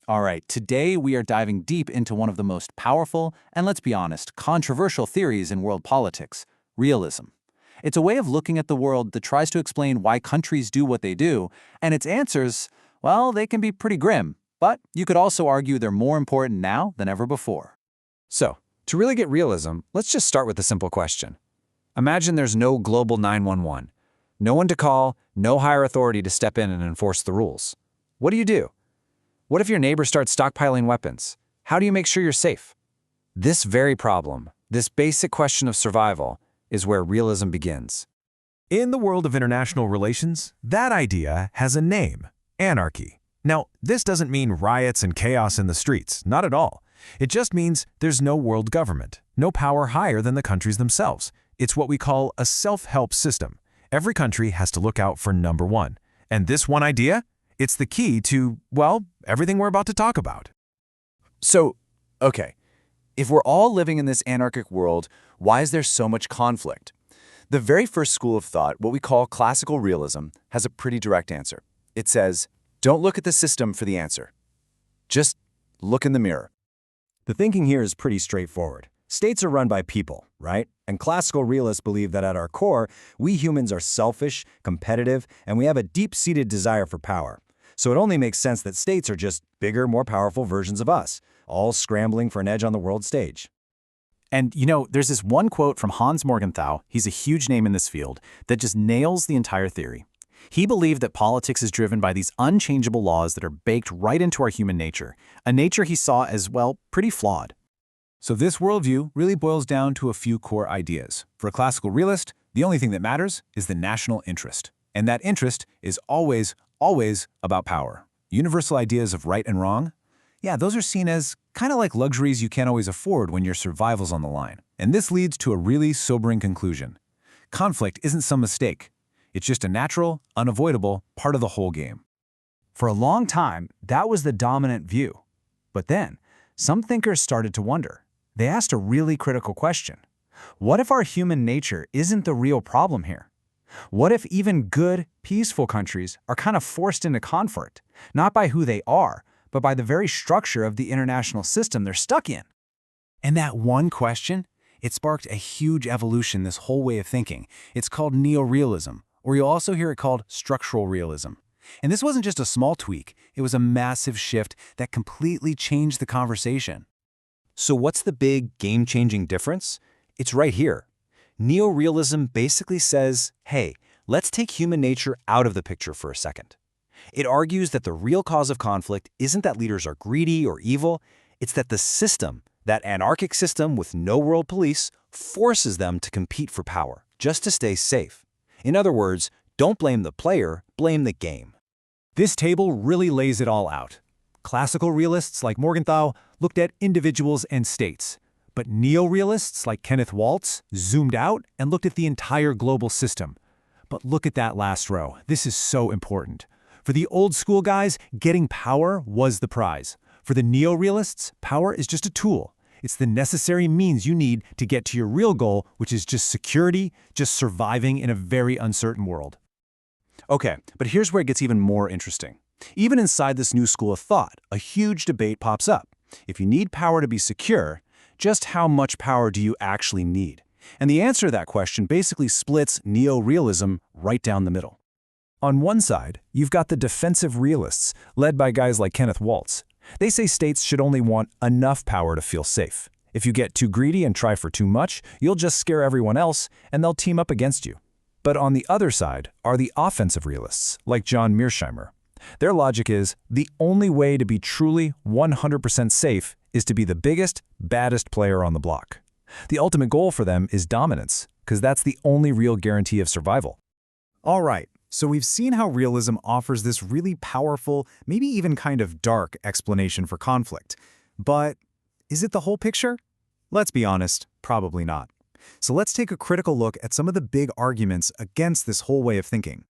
All right, today we are diving deep into one of the most powerful and, let's be honest, controversial theories in world politics, realism. It's a way of looking at the world that tries to explain why countries do what they do, and its answers, well, they can be pretty grim, but you could also argue they're more important now than ever before. So, to really get realism, let's just start with a simple question. Imagine there's no global 911. No one to call, no higher authority to step in and enforce the rules. What do? What if your neighbor starts stockpiling weapons? How do you make sure you're safe? This very problem, this basic question of survival, is where realism begins. In the world of international relations, that idea has a name: anarchy. Now, this doesn't mean riots and chaos in the streets, not at all. It just means there's no world government, no power higher than the countries themselves. It's what we call a self-help system. Every country has to look out for number one. And this one idea? It's the key to, well, everything we're about to talk about. Okay, if we're all living in this anarchic world, why is there so much conflict? The very first school of thought, what we call classical realism, has a pretty direct answer. It says, don't look at the system for the answer. Just look in the mirror. The thinking here is pretty straightforward. States are run by people, right? And classical realists believe that at our core, we humans are selfish, competitive, and we have a deep-seated desire for power. So it only makes sense that states are just bigger, more powerful versions of us, all scrambling for an edge on the world stage. And, there's this one quote from Hans Morgenthau, he's a huge name in this field, that just nails the entire theory. He believed that politics is driven by these unchangeable laws that are baked right into our human nature, a nature he saw as, well, pretty flawed. So this worldview really boils down to a few core ideas. For a classical realist, the only thing that matters is the national interest. And that interest is always about power. Universal ideas of right and wrong, those are seen as kind of like luxuries you can't always afford when your survival's on the line. And this leads to a really sobering conclusion. Conflict isn't some mistake. It's just a natural, unavoidable part of the whole game. For a long time, that was the dominant view. But then, some thinkers started to wonder. They asked a really critical question. What if our human nature isn't the real problem here? What if even good, peaceful countries are kind of forced into conflict, not by who they are, but by the very structure of the international system they're stuck in? And that one question, it sparked a huge evolution in this whole way of thinking. It's called neorealism, or you'll also hear it called structural realism. And this wasn't just a small tweak, it was a massive shift that completely changed the conversation. So what's the big, game-changing difference? It's right here. Neorealism basically says, hey, let's take human nature out of the picture for a second. It argues that the real cause of conflict isn't that leaders are greedy or evil, it's that the system, that anarchic system with no world police, forces them to compete for power, just to stay safe. In other words, don't blame the player, blame the game. This table really lays it all out. Classical realists like Morgenthau looked at individuals and states, but neo-realists like Kenneth Waltz zoomed out and looked at the entire global system. But look at that last row. This is so important. For the old school guys, getting power was the prize. For the neo-realists, power is just a tool. It's the necessary means you need to get to your real goal, which is just security, just surviving in a very uncertain world. Okay, but here's where it gets even more interesting. Even inside this new school of thought, a huge debate pops up. If you need power to be secure, just how much power do you actually need? And the answer to that question basically splits neo-realism right down the middle. On one side, you've got the defensive realists, led by guys like Kenneth Waltz. They say states should only want enough power to feel safe. If you get too greedy and try for too much, you'll just scare everyone else, and they'll team up against you. But on the other side are the offensive realists, like John Mearsheimer. Their logic is, the only way to be truly 100% safe is to be the biggest, baddest player on the block. The ultimate goal for them is dominance, because that's the only real guarantee of survival. All right, so we've seen how realism offers this really powerful, maybe even kind of dark explanation for conflict. But is it the whole picture? Let's be honest, probably not. So let's take a critical look at some of the big arguments against this whole way of thinking.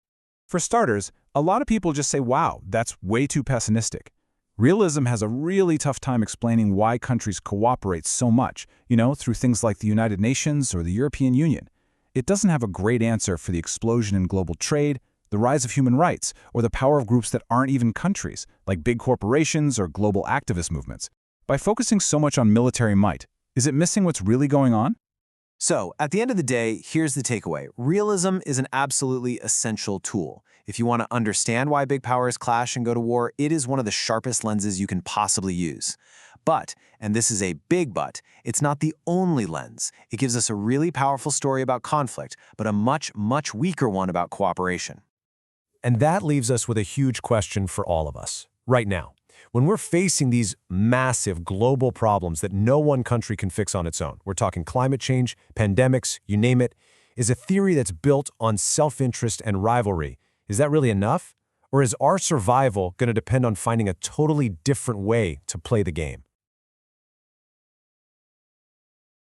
For starters, a lot of people just say, wow, that's way too pessimistic. Realism has a really tough time explaining why countries cooperate so much, through things like the United Nations or the European Union. It doesn't have a great answer for the explosion in global trade, the rise of human rights, or the power of groups that aren't even countries, like big corporations or global activist movements. By focusing so much on military might, is it missing what's really going on? So, at the end of the day, here's the takeaway. Realism is an absolutely essential tool. If you want to understand why big powers clash and go to war, it is one of the sharpest lenses you can possibly use. But, and this is a big but, it's not the only lens. It gives us a really powerful story about conflict, but a much, much weaker one about cooperation. And that leaves us with a huge question for all of us, right now. When we're facing these massive global problems that no one country can fix on its own, we're talking climate change, pandemics, you name it, is a theory that's built on self-interest and rivalry. Is that really enough? Or is our survival going to depend on finding a totally different way to play the game?